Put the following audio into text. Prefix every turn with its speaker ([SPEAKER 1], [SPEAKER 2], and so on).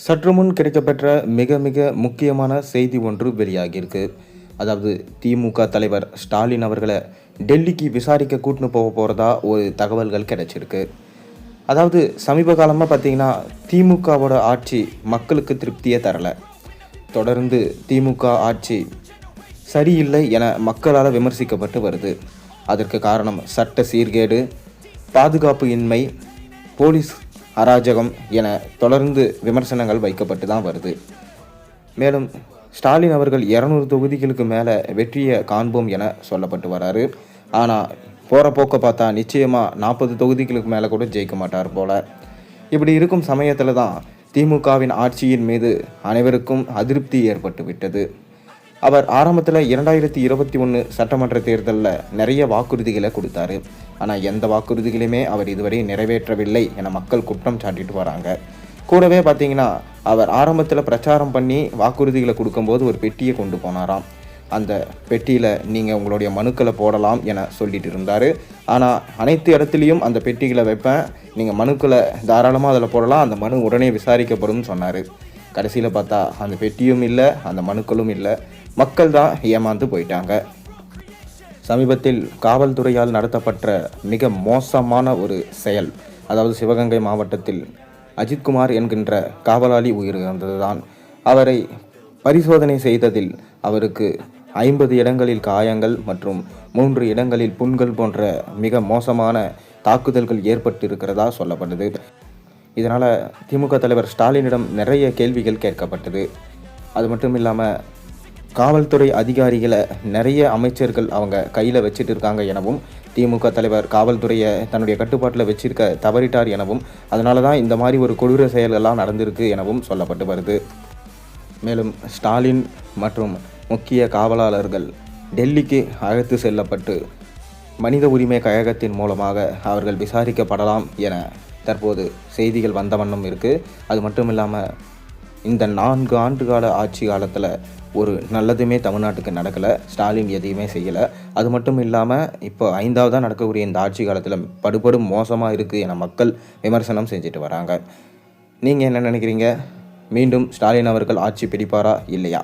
[SPEAKER 1] சற்று முன் கிடைக்கப்பெற்ற மிக மிக முக்கியமான செய்தி ஒன்று வெளியாகியிருக்கு. அதாவது திமுக தலைவர் ஸ்டாலின் அவர்களை டெல்லிக்கு விசாரிக்க கூட்டின்னு போக போகிறதா ஒரு தகவல்கள் கிடைச்சிருக்கு. அதாவது சமீப காலமாக பார்த்தீங்கன்னா திமுகவோட ஆட்சி மக்களுக்கு திருப்தியே தரலை. தொடர்ந்து திமுக ஆட்சி சரியில்லை என மக்களால் விமர்சிக்கப்பட்டு வருது. அதற்கு காரணம் சட்ட சீர்கேடு, பாதுகாப்பு இன்மை, போலீஸ் அராஜகம் என தொடர்ந்து விமர்சனங்கள் வைக்கப்பட்டு தான் வருது. மேலும் ஸ்டாலின் அவர்கள் 200 தொகுதிகளுக்கு மேலே வெற்றியை காண்போம் என சொல்லப்பட்டு வராரு. ஆனால் போகிற போக்க பார்த்தா நிச்சயமாக 40 தொகுதிகளுக்கு மேலே கூட ஜெயிக்க மாட்டார் போல். இப்படி இருக்கும் சமயத்தில் தான் திமுகவின் ஆட்சியின் மீது அனைவருக்கும் அதிருப்தி ஏற்பட்டு விட்டது. அவர் ஆரம்பத்தில் 2021 சட்டமன்ற தேர்தலில் நிறைய வாக்குறுதிகளை கொடுத்தாரு. ஆனால் எந்த வாக்குறுதிகளையுமே அவர் இதுவரை நிறைவேற்றவில்லை என மக்கள் குற்றம் சாட்டிட்டு வராங்க. கூடவே பார்த்தீங்கன்னா அவர் ஆரம்பத்தில் பிரச்சாரம் பண்ணி வாக்குறுதிகளை கொடுக்கும்போது ஒரு பெட்டியை கொண்டு போனாராம். அந்த பெட்டியில் நீங்கள் உங்களுடைய மனுக்களை போடலாம் என சொல்லிட்டு இருந்தார். ஆனால் அனைத்து இடத்துலையும் அந்த பெட்டிகளை வைப்பேன், நீங்கள் மனுக்களை தாராளமாக அதில் போடலாம், அந்த மனு உடனே விசாரிக்கப்படும் சொன்னார். கடைசியில் பார்த்தா அந்த பெட்டியும் இல்லை, அந்த மனுக்களும் இல்லை. மக்கள் தான் ஏமாந்து போயிட்டாங்க. சமீபத்தில் காவல்துறையால் நடத்தப்பட்ட மிக மோசமான ஒரு செயல், அதாவது சிவகங்கை மாவட்டத்தில் அஜித்குமார் என்கின்ற காவலாளி உயிரிழந்தது தான். அவரை பரிசோதனை செய்ததில் அவருக்கு 50 இடங்களில் காயங்கள் மற்றும் 3 இடங்களில் புண்கள் போன்ற மிக மோசமான தாக்குதல்கள் ஏற்பட்டு இருக்கிறதா சொல்லப்பட்டது. இதனால் திமுக தலைவர் ஸ்டாலினிடம் நிறைய கேள்விகள் கேட்கப்பட்டது. அது மட்டும் இல்லாமல் காவல்துறை அதிகாரிகளை நிறைய அமைச்சர்கள் அவங்க கையில் வச்சுட்டு இருக்காங்க எனவும், திமுக தலைவர் காவல்துறையை தன்னுடைய கட்டுப்பாட்டில் வச்சிருக்க தவறிட்டார் எனவும், அதனால தான் இந்த மாதிரி ஒரு கொடூர செயலெல்லாம் நடந்திருக்கு எனவும் சொல்லப்பட்டு வருது. மேலும் ஸ்டாலின் மற்றும் முக்கிய காவலாளர்கள் டெல்லிக்கு அழைத்து செல்லப்பட்டு மனித உரிமை கழகத்தின் மூலமாக அவர்கள் விசாரிக்கப்படலாம் என தற்போது செய்திகள் வந்த வண்ணம் இருக்குது. அது மட்டும் இல்லாமல் இந்த 4 ஆண்டு கால ஆட்சி காலத்தில் ஒரு நல்லதுமே தமிழ்நாட்டுக்கு நடக்கலை. ஸ்டாலின் எதையுமே செய்யலை. அது மட்டும் இல்லாமல் இப்போ 5ஆவதாக நடக்கக்கூடிய இந்த ஆட்சி காலத்தில் படுபடும் மோசமாக இருக்குது என மக்கள் விமர்சனம் செஞ்சுட்டு வராங்க. நீங்கள் என்ன நினைக்கிறீங்க? மீண்டும் ஸ்டாலின் அவர்கள் ஆட்சி பிடிப்பாரா இல்லையா?